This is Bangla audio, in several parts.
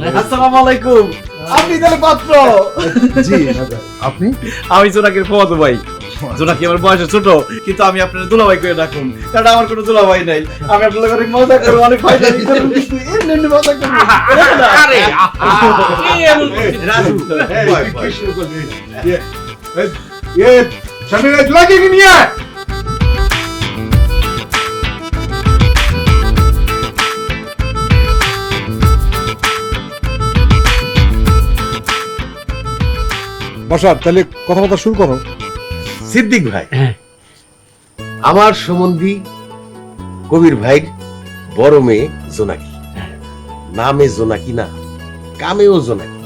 আসসালামু আলাইকুম। আপনি তাহলে পাত্র? জি আপনি? আমি জোনাকির ফুফাতো ভাই। জোনাকি আমার বয়সে ছোট, কিন্তু আমি আপনার দুলাভাই করে ডাকুন, কারণ আমার কোনো দুলাভাই নাই। আমি আপনার অনেক মজা করবো, অনেক ফায়দামি করবো, কিন্তু এমনি মজা করবো। আরে কি এমন রাজু সামনে লাগিয়ে নিয়ে আয়। বসার তাহলে কথাবার্তা শুরু করো। সিদ্দিক ভাই, হ্যাঁ। আমার সম্বন্ধী কবির ভাইয়ের বড় মেয়ে জোনাকি। নামে জোনাকি না, কামেও জোনাকি।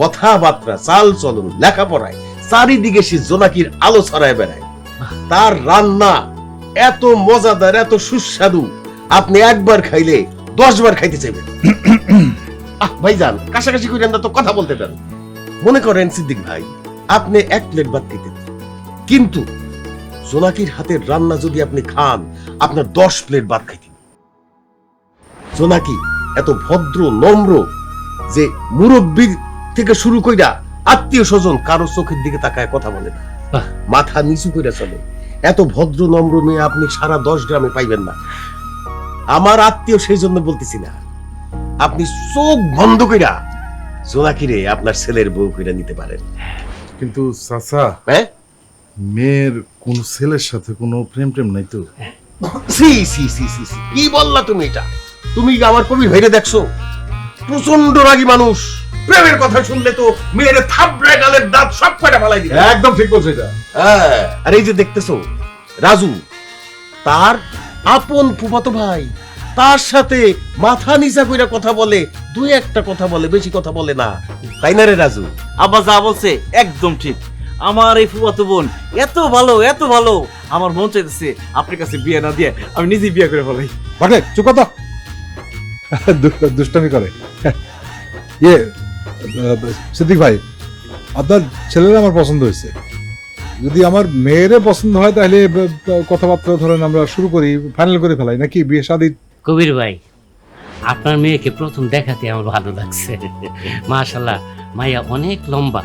কথাবার্তা, চাল চলন, লেখাপড়ায় চারিদিকে সে জোনাকির আলো ছড়ায় বেড়ায়। তার রান্না এত মজাদার, এত সুস্বাদু, আপনি একবার খাইলে 10 বার খাইতে চাইবেন। ভাইজান, কাছাকাছি কইরেন না তো, কথা বলতে দেন। মনে করেন সিদ্দিক ভাই, আপনি 1 প্লেট ভাত খেতেন, কিন্তু জোনাকির হাতের রান্না যদি আপনি খান, আপনার 10 প্লেট ভাত খাইতেন। জোনাকি এত ভদ্র, নম্র যে মুরব্বী থেকে শুরু কইরা আত্মীয় স্বজন কারো চোখের দিকে তাকায় কথা বলে না, মাথা নিচু কইরা চলে। এত ভদ্র নম্র মেয়ে আপনি সারা 10 গ্রামে পাইবেন না। আমার আত্মীয়, সেই জন্য বলতেছি না, আপনি চোখ বন্ধ কইরা জোনাকিরে আপনার ছেলের বউ কইরা নিতে পারেন। কিন্তু চাচা, হ্যাঁ, মেয়ের কোন ছেলের সাথে কোনো প্রেম প্রেম নাই তো? সি সি সি সি সি, কি বললা তুমি এটা? তুমি কি আমার কবির ভাইরে দেখছো? প্রচন্ড রাগী মানুষ। প্রেমের কথা শুনলে তো মেয়ের থাবড়ায় গালের দাঁত সব কয়টা ফালাই দিবে। একদম ঠিক বলছো এটা। হ্যাঁ, আর এই যে দেখতেছো রাজু, তার আপন ফুফাতো ভাই, তার সাথে মাথা নিচা কইরা কথা বলে, 2-1টা কথা বলে, বেশি কথা বলে না। তাই না রে রাজু? আব্বা যা বলছে একদম ঠিক। আমার এই ফুফাতো বোন এত ভালো, এত ভালো, আমার মন চাইতেছে আপনার কাছে বিয়ে না দিয়ে আমি নিজেই বিয়ে করে ফেলাই। বাটে চুপ কথা, দুষ্টামি করে। ইয়ে সিদ্দিক ভাই, আপনার ছেলেরা আমার পছন্দ হয়েছে। যদি আমার মেয়েরে পছন্দ হয় তাহলে কথাবার্তা ধরেন আমরা শুরু করি, ফাইনাল করে ফেলাই নাকি বিয়ে শাদী? কবির ভাই, আপনার মেয়েকে প্রথম দেখাতে আমার ভালো লাগছে। মাশাআল্লাহ, মাইয়া অনেক লম্বা।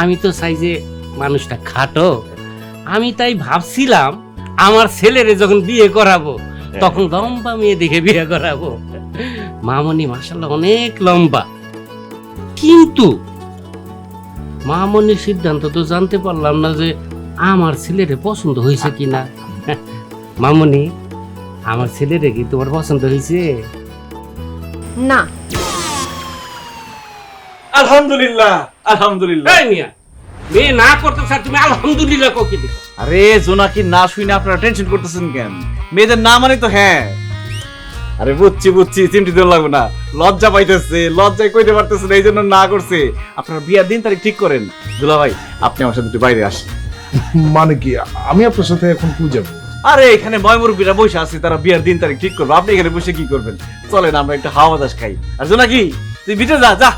আমি তো চাই যে মানুষটা খাটো। আমি তাই ভাবছিলাম আমার ছেলেরে যখন বিয়ে করাবো তখন লম্বা মেয়ে দেখে বিয়ে করাবো। মামনি মাশাআল্লাহ অনেক লম্বা, কিন্তু মামনির সিদ্ধান্ত তো জানতে পারলাম না যে আমার ছেলেরে পছন্দ হয়েছে কিনা। মামনি, আমার ছেলেরে কি তোমার পছন্দ হয়েছে? না। আলহামদুলিল্লাহ, আলহামদুলিল্লাহ। এই মিয়া, মেয়ে না করতে স্যার তুমি আলহামদুলিল্লাহ কোকি দিছো। আরে জোনাকি না শুনে আপনারা টেনশন করতেছেন কেন? মেয়েদের না মানে তো হ্যাঁ। আরে বুঝছি বুঝছি, চিমটি দেওয়া লাগবে না। লজ্জা পাইতেছে, লজ্জায় কইতে পারতেছে না, এই জন্য না করছে। আপনারা বিয়ার দিন তারিখ ঠিক করেন। দুলা ভাই, আপনি আমার সাথে একটু বাইরে আসেন। মানে কি, আমি আপনার সাথে এখন কি যাবো? আরে এখানে ময়মুরব্বীরা বসে আছে, তারা বিয়ার দিন তারিখ ঠিক করবে। আপনি এখানে বসে কি করবেন? চলেন আমরা একটা হাওয়া বাতাস খাই। আর জোনাকি, তুই ভিতরে যা যা।